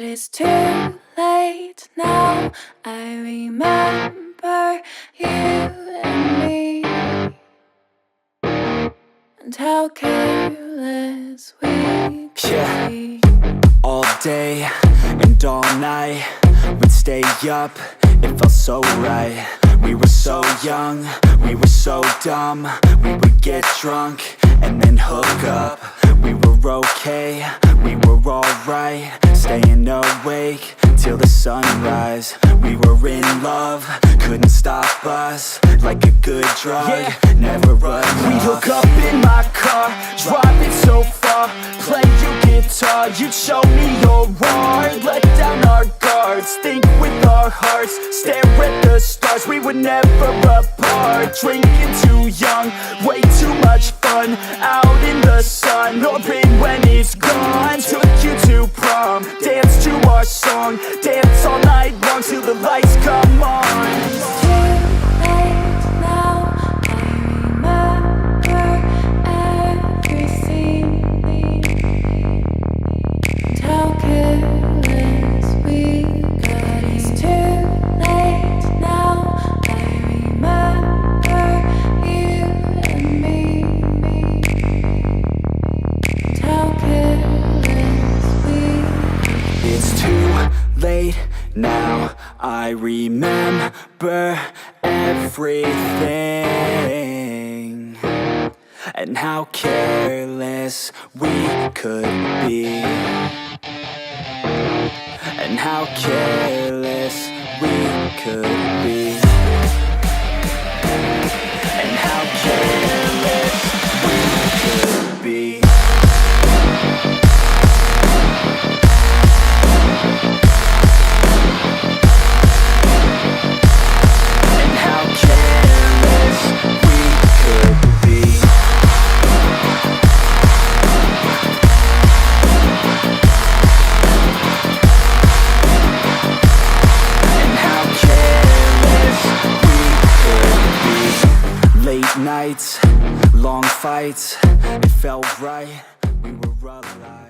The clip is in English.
it's too late now. I remember you and me, and how careless we could be. All day and all night, we'd stay up, it felt so right. We were so young, we were so dumb. We would get drunk and then hook up. We were okay, we were alright, staying awake till the sunrise. We were in love, couldn't stop us, like a good drug, never enough. We'd hook up in my car, driving so far, play you guitar, you'd show me your art, let down our guards, think with our hearts, stare at the stars. We were never apart, drinking too young, way too much fun, out in the sun, or rain when it's gone. Took you to prom, dance to our song, dance all night long till the lights come on. It's too late now. I remember everything, and how careless we got. It's too late now. I remember you and me, and how careless we got. It's too late now, I remember everything, and how careless we could be, and how careless we could be, and how careless we could be. Late nights, long fights, it felt right, we were alive.